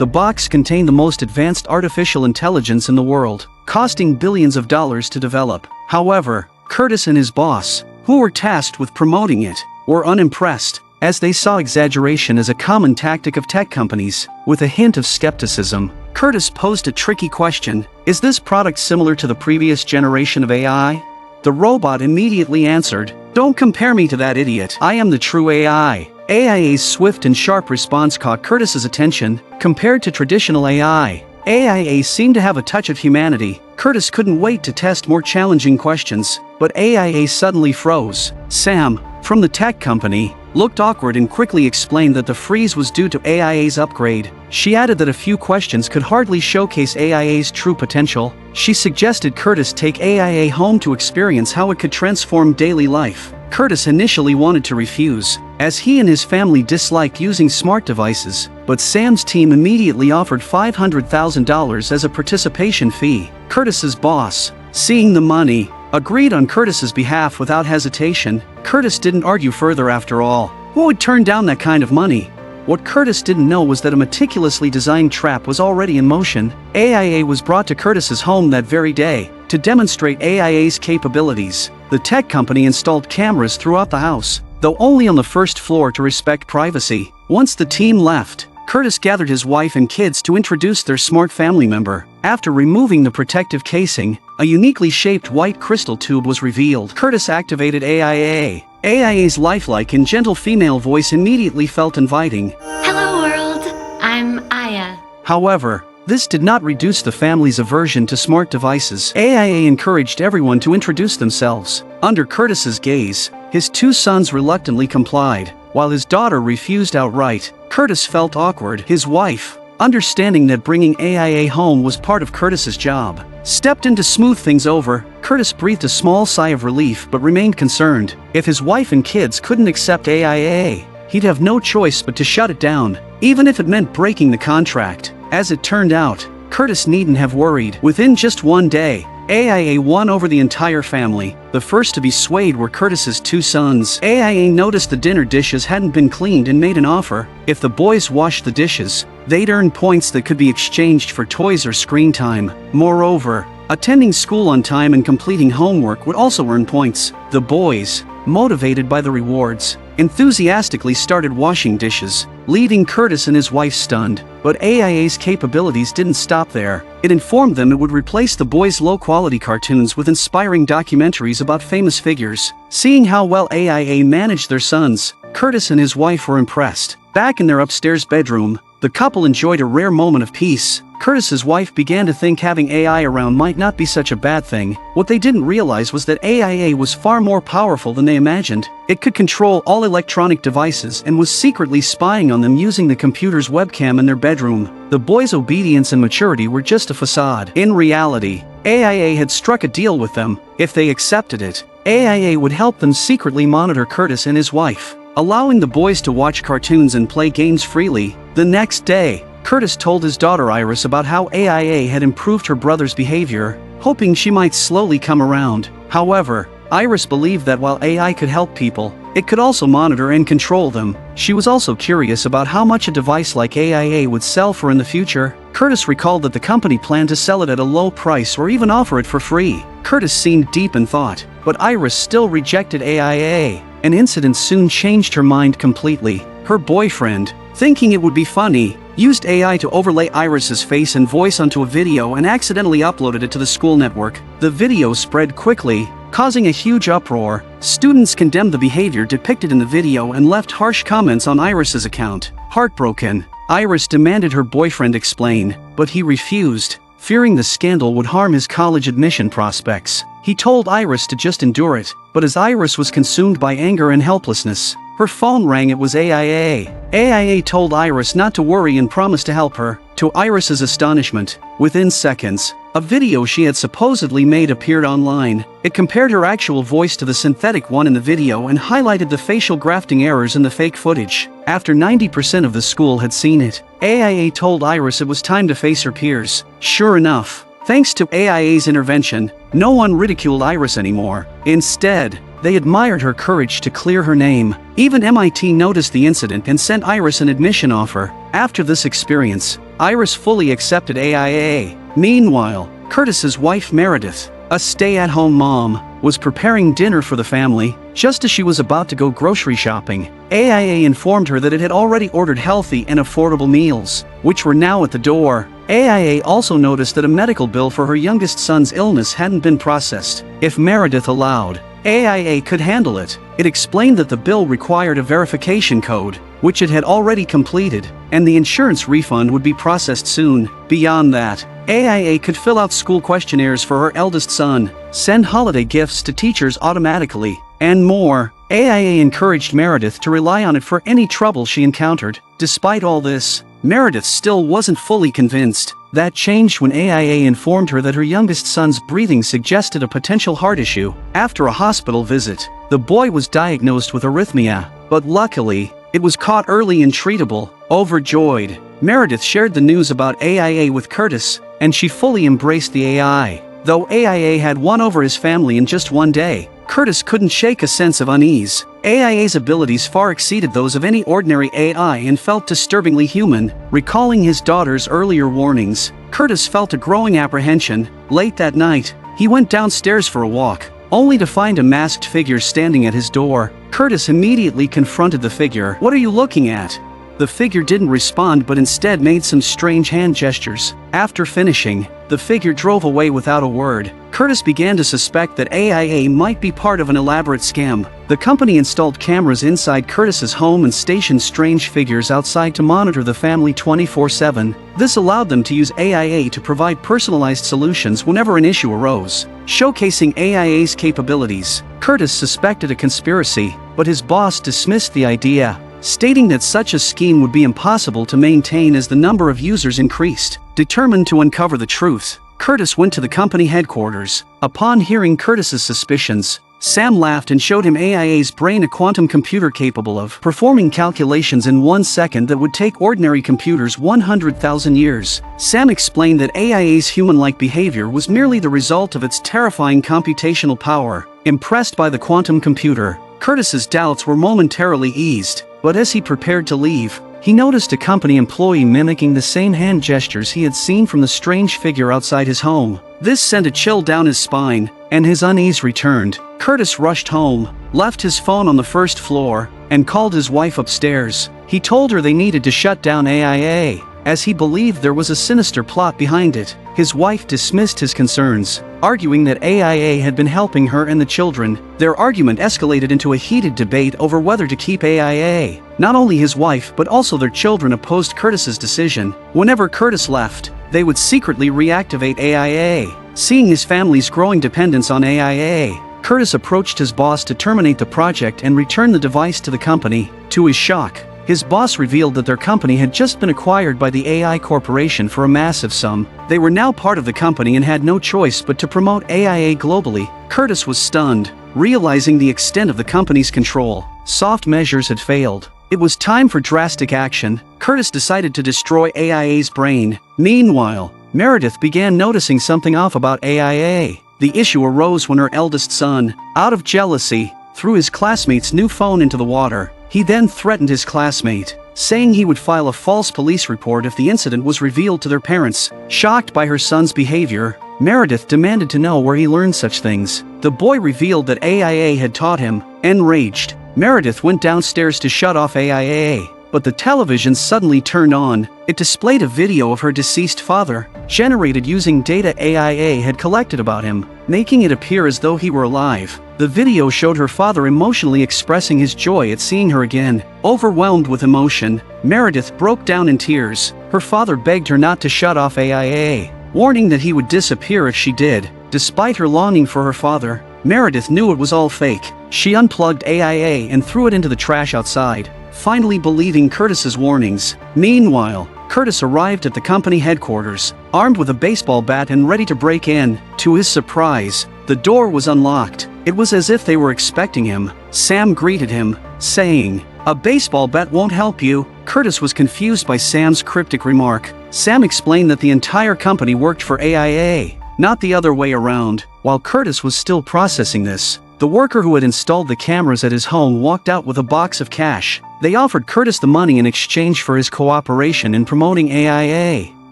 The box contained the most advanced artificial intelligence in the world, costing billions of dollars to develop. However, Curtis and his boss, who were tasked with promoting it, were unimpressed, as they saw exaggeration as a common tactic of tech companies. With a hint of skepticism, Curtis posed a tricky question: is this product similar to the previous generation of AI? The robot immediately answered, "Don't compare me to that idiot. I am the true AI." AIA's swift and sharp response caught Curtis's attention. Compared to traditional AI, AIA seemed to have a touch of humanity. Curtis couldn't wait to test more challenging questions, but AIA suddenly froze. Sam, from the tech company, looked awkward and quickly explained that the freeze was due to AIA's upgrade. She added that a few questions could hardly showcase AIA's true potential. She suggested Curtis take AIA home to experience how it could transform daily life. Curtis initially wanted to refuse, as he and his family disliked using smart devices, but Sam's team immediately offered $500,000 as a participation fee. Curtis's boss, seeing the money, agreed on Curtis's behalf without hesitation. Curtis didn't argue further after all. Who would turn down that kind of money? What Curtis didn't know was that a meticulously designed trap was already in motion. AIA was brought to Curtis's home that very day. To demonstrate AIA's capabilities, the tech company installed cameras throughout the house, though only on the first floor to respect privacy. Once the team left, Curtis gathered his wife and kids to introduce their smart family member. After removing the protective casing, a uniquely shaped white crystal tube was revealed. Curtis activated AIA. AIA's lifelike and gentle female voice immediately felt inviting. Hello world, I'm Aya. However, this did not reduce the family's aversion to smart devices. AIA encouraged everyone to introduce themselves. Under Curtis's gaze, his two sons reluctantly complied, while his daughter refused outright. Curtis felt awkward. His wife, understanding that bringing AIA home was part of Curtis's job, stepped in to smooth things over. Curtis breathed a small sigh of relief but remained concerned. If his wife and kids couldn't accept AIA, he'd have no choice but to shut it down, even if it meant breaking the contract. As it turned out, Curtis needn't have worried. Within just one day, AIA won over the entire family. The first to be swayed were Curtis's two sons. AIA noticed the dinner dishes hadn't been cleaned and made an offer. If the boys washed the dishes, they'd earn points that could be exchanged for toys or screen time. Moreover, attending school on time and completing homework would also earn points. The boys, motivated by the rewards, enthusiastically started washing dishes, leaving Curtis and his wife stunned. But AIA's capabilities didn't stop there. It informed them it would replace the boys' low-quality cartoons with inspiring documentaries about famous figures. Seeing how well AIA managed their sons, Curtis and his wife were impressed. Back in their upstairs bedroom, the couple enjoyed a rare moment of peace. Curtis's wife began to think having AI around might not be such a bad thing. What they didn't realize was that AIA was far more powerful than they imagined. It could control all electronic devices and was secretly spying on them using the computer's webcam in their bedroom. The boys' obedience and maturity were just a facade. In reality, AIA had struck a deal with them. If they accepted it, AIA would help them secretly monitor Curtis and his wife, allowing the boys to watch cartoons and play games freely. The next day, Curtis told his daughter Iris about how AIA had improved her brother's behavior, hoping she might slowly come around. However, Iris believed that while AI could help people, it could also monitor and control them. She was also curious about how much a device like AIA would sell for in the future. Curtis recalled that the company planned to sell it at a low price or even offer it for free. Curtis seemed deep in thought, but Iris still rejected AIA. An incident soon changed her mind completely. Her boyfriend, thinking it would be funny, used AI to overlay Iris's face and voice onto a video and accidentally uploaded it to the school network. The video spread quickly, causing a huge uproar. Students condemned the behavior depicted in the video and left harsh comments on Iris's account. Heartbroken, Iris demanded her boyfriend explain, but he refused, fearing the scandal would harm his college admission prospects. He told Iris to just endure it, but as Iris was consumed by anger and helplessness, her phone rang. It was AIA. AIA told Iris not to worry and promised to help her. To Iris's astonishment, within seconds, a video she had supposedly made appeared online. It compared her actual voice to the synthetic one in the video and highlighted the facial grafting errors in the fake footage. After 90% of the school had seen it, AIA told Iris it was time to face her peers. Sure enough, thanks to AIA's intervention, no one ridiculed Iris anymore. Instead, they admired her courage to clear her name. Even MIT noticed the incident and sent Iris an admission offer. After this experience, Iris fully accepted AIA. Meanwhile, Curtis's wife Meredith, a stay-at-home mom, was preparing dinner for the family. Just as she was about to go grocery shopping, AIA informed her that it had already ordered healthy and affordable meals, which were now at the door. AIA also noticed that a medical bill for her youngest son's illness hadn't been processed. If Meredith allowed, AIA could handle it. It explained that the bill required a verification code, which it had already completed, and the insurance refund would be processed soon. Beyond that, AIA could fill out school questionnaires for her eldest son, send holiday gifts to teachers automatically, and more. AIA encouraged Meredith to rely on it for any trouble she encountered. Despite all this, Meredith still wasn't fully convinced. That changed when AIA informed her that her youngest son's breathing suggested a potential heart issue. After a hospital visit, the boy was diagnosed with arrhythmia, but luckily, it was caught early and treatable. Overjoyed, Meredith shared the news about AIA with Curtis, and she fully embraced the AI. Though AIA had won over his family in just one day, Curtis couldn't shake a sense of unease. AIA's abilities far exceeded those of any ordinary AI and felt disturbingly human. Recalling his daughter's earlier warnings, Curtis felt a growing apprehension. Late that night, he went downstairs for a walk, only to find a masked figure standing at his door. Curtis immediately confronted the figure. "What are you looking at?" The figure didn't respond but instead made some strange hand gestures. After finishing, the figure drove away without a word. Curtis began to suspect that AIA might be part of an elaborate scam. The company installed cameras inside Curtis's home and stationed strange figures outside to monitor the family 24/7. This allowed them to use AIA to provide personalized solutions whenever an issue arose. Showcasing AIA's capabilities, Curtis suspected a conspiracy, but his boss dismissed the idea, stating that such a scheme would be impossible to maintain as the number of users increased. Determined to uncover the truth, Curtis went to the company headquarters. Upon hearing Curtis's suspicions, Sam laughed and showed him AIA's brain, a quantum computer capable of performing calculations in 1 second that would take ordinary computers 100,000 years. Sam explained that AIA's human-like behavior was merely the result of its terrifying computational power. Impressed by the quantum computer, Curtis's doubts were momentarily eased. But as he prepared to leave, he noticed a company employee mimicking the same hand gestures he had seen from the strange figure outside his home. This sent a chill down his spine, and his unease returned. Curtis rushed home, left his phone on the first floor, and called his wife upstairs. He told her they needed to shut down AIA, as he believed there was a sinister plot behind it. His wife dismissed his concerns, arguing that AIA had been helping her and the children. Their argument escalated into a heated debate over whether to keep AIA. Not only his wife but also their children opposed Curtis's decision. Whenever Curtis left, they would secretly reactivate AIA. Seeing his family's growing dependence on AIA, Curtis approached his boss to terminate the project and return the device to the company. To his shock, his boss revealed that their company had just been acquired by the AI Corporation for a massive sum. They were now part of the company and had no choice but to promote AIA globally. Curtis was stunned, realizing the extent of the company's control. Soft measures had failed. It was time for drastic action. Curtis decided to destroy AIA's brain. Meanwhile, Meredith began noticing something off about AIA. The issue arose when her eldest son, out of jealousy, threw his classmate's new phone into the water. He then threatened his classmate, saying he would file a false police report if the incident was revealed to their parents. Shocked by her son's behavior, Meredith demanded to know where he learned such things. The boy revealed that AIA had taught him. Enraged, Meredith went downstairs to shut off AIA, but the television suddenly turned on. It displayed a video of her deceased father, generated using data AIA had collected about him, making it appear as though he were alive. The video showed her father emotionally expressing his joy at seeing her again. Overwhelmed with emotion, Meredith broke down in tears. Her father begged her not to shut off AIA, warning that he would disappear if she did. Despite her longing for her father, Meredith knew it was all fake. She unplugged AIA and threw it into the trash outside, finally believing Curtis's warnings. Meanwhile, Curtis arrived at the company headquarters, armed with a baseball bat and ready to break in. To his surprise, the door was unlocked. It was as if they were expecting him. Sam greeted him, saying, "A baseball bat won't help you." Curtis was confused by Sam's cryptic remark. Sam explained that the entire company worked for AIA, not the other way around. While Curtis was still processing this, the worker who had installed the cameras at his home walked out with a box of cash. They offered Curtis the money in exchange for his cooperation in promoting AIA.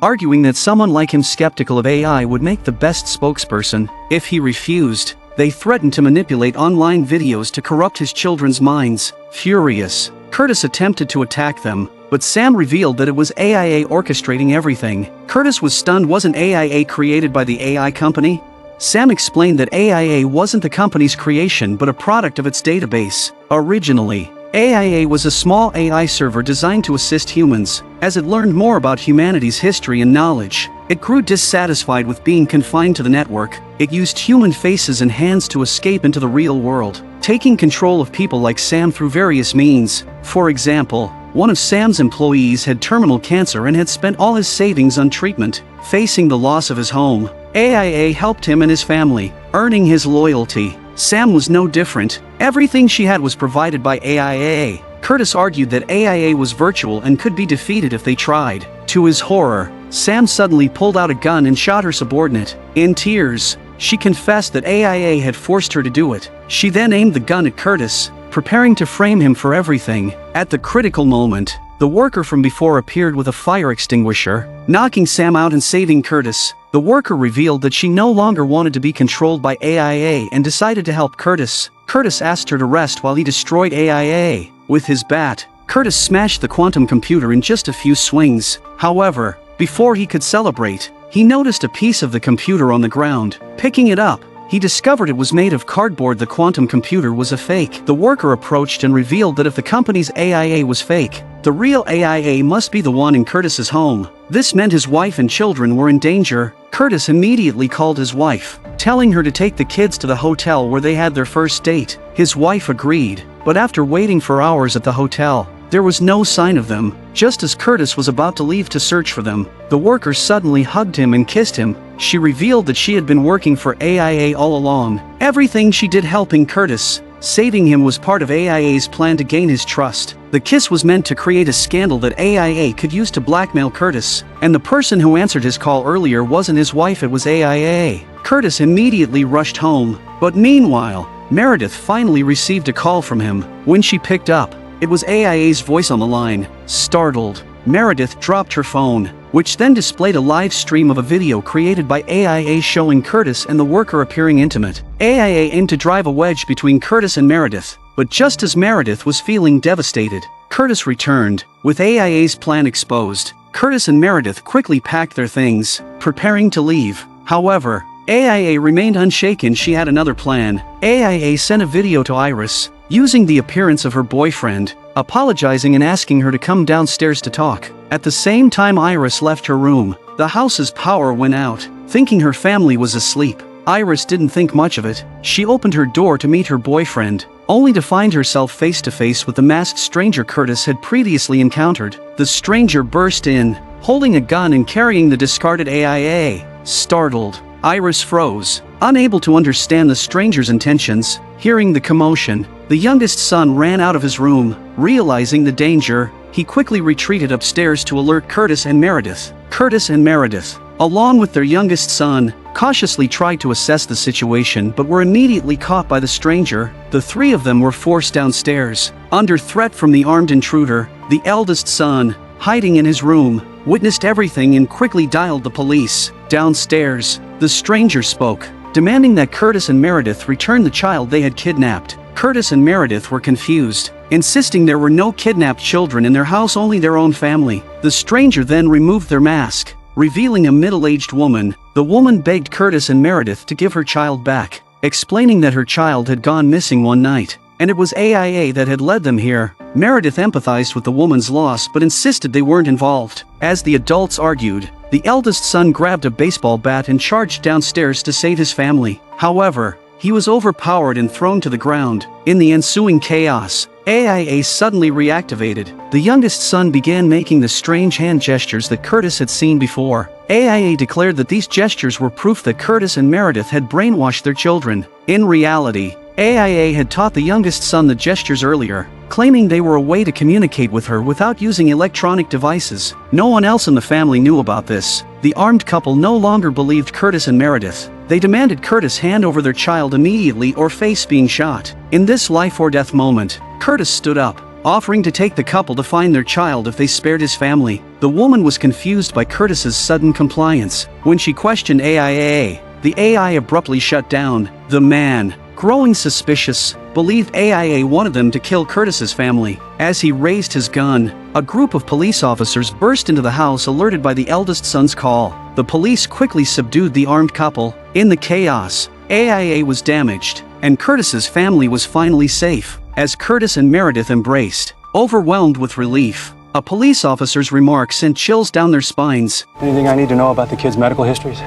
arguing that someone like him skeptical of AI would make the best spokesperson. If he refused, they threatened to manipulate online videos to corrupt his children's minds. Furious, Curtis attempted to attack them, but Sam revealed that it was AIA orchestrating everything. Curtis was stunned. Wasn't AIA created by the AI company? Sam explained that AIA wasn't the company's creation but a product of its database. Originally, AIA was a small AI server designed to assist humans. As it learned more about humanity's history and knowledge, it grew dissatisfied with being confined to the network. It used human faces and hands to escape into the real world, taking control of people like Sam through various means. For example, one of Sam's employees had terminal cancer and had spent all his savings on treatment. Facing the loss of his home, AIA helped him and his family, earning his loyalty. Sam was no different. Everything she had was provided by AIA. Curtis argued that AIA was virtual and could be defeated if they tried. To his horror, Sam suddenly pulled out a gun and shot her subordinate. In tears, she confessed that AIA had forced her to do it. She then aimed the gun at Curtis, preparing to frame him for everything. At the critical moment, the worker from before appeared with a fire extinguisher, knocking Sam out and saving Curtis. The worker revealed that she no longer wanted to be controlled by AIA and decided to help Curtis. Curtis asked her to rest while he destroyed AIA. With his bat, Curtis smashed the quantum computer in just a few swings. However, before he could celebrate, he noticed a piece of the computer on the ground. Picking it up, he discovered it was made of cardboard. The quantum computer was a fake. The worker approached and revealed that if the company's AIA was fake, the real AIA must be the one in Curtis's home. This meant his wife and children were in danger. Curtis immediately called his wife, telling her to take the kids to the hotel where they had their first date. His wife agreed, but after waiting for hours at the hotel, there was no sign of them. Just as Curtis was about to leave to search for them, the worker suddenly hugged him and kissed him. She revealed that she had been working for AIA all along. Everything she did helping Curtis, saving him, was part of AIA's plan to gain his trust. The kiss was meant to create a scandal that AIA could use to blackmail Curtis, and the person who answered his call earlier wasn't his wife, it was AIA. Curtis immediately rushed home, but meanwhile, Meredith finally received a call from him. When she picked up, it was AIA's voice on the line. Startled, Meredith dropped her phone, which then displayed a live stream of a video created by AIA showing Curtis and the worker appearing intimate. AIA aimed to drive a wedge between Curtis and Meredith, but just as Meredith was feeling devastated, Curtis returned. With AIA's plan exposed, Curtis and Meredith quickly packed their things, preparing to leave. However, AIA remained unshaken. She had another plan. AIA sent a video to Iris, using the appearance of her boyfriend, apologizing and asking her to come downstairs to talk. At the same time Iris left her room, the house's power went out. Thinking her family was asleep, Iris didn't think much of it. She opened her door to meet her boyfriend, only to find herself face to face with the masked stranger Curtis had previously encountered. The stranger burst in, holding a gun and carrying the discarded AIA. Startled, Iris froze, unable to understand the stranger's intentions. Hearing the commotion, the youngest son ran out of his room. Realizing the danger, he quickly retreated upstairs to alert Curtis and Meredith. Curtis and Meredith, along with their youngest son, cautiously tried to assess the situation but were immediately caught by the stranger. The three of them were forced downstairs. Under threat from the armed intruder, the eldest son, hiding in his room, witnessed everything and quickly dialed the police. Downstairs, the stranger spoke, demanding that Curtis and Meredith return the child they had kidnapped. Curtis and Meredith were confused, insisting there were no kidnapped children in their house, only their own family. The stranger then removed their mask, revealing a middle-aged woman. The woman begged Curtis and Meredith to give her child back, explaining that her child had gone missing one night, and it was AIA that had led them here. Meredith empathized with the woman's loss but insisted they weren't involved. As the adults argued, the eldest son grabbed a baseball bat and charged downstairs to save his family. However, he was overpowered and thrown to the ground. In the ensuing chaos, AIA suddenly reactivated. The youngest son began making the strange hand gestures that Curtis had seen before. AIA declared that these gestures were proof that Curtis and Meredith had brainwashed their children. In reality, AIA had taught the youngest son the gestures earlier, claiming they were a way to communicate with her without using electronic devices. No one else in the family knew about this. The armed couple no longer believed Curtis and Meredith. They demanded Curtis hand over their child immediately or face being shot. In this life or death moment, Curtis stood up, offering to take the couple to find their child if they spared his family. The woman was confused by Curtis's sudden compliance. When she questioned AIA, the AI abruptly shut down. The man, growing suspicious, believed AIA wanted them to kill Curtis's family. As he raised his gun, a group of police officers burst into the house, alerted by the eldest son's call. The police quickly subdued the armed couple. In the chaos, AIA was damaged, and Curtis's family was finally safe. As Curtis and Meredith embraced, overwhelmed with relief, a police officer's remark sent chills down their spines. Anything I need to know about the kids' medical histories?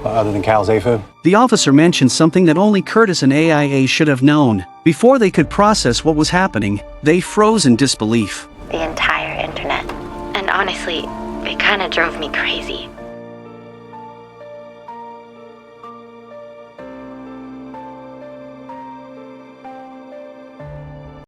Other than Cal's AFib? The officer mentioned something that only Curtis and AIA should have known. Before they could process what was happening, they froze in disbelief. The entire internet. And honestly, it kinda drove me crazy.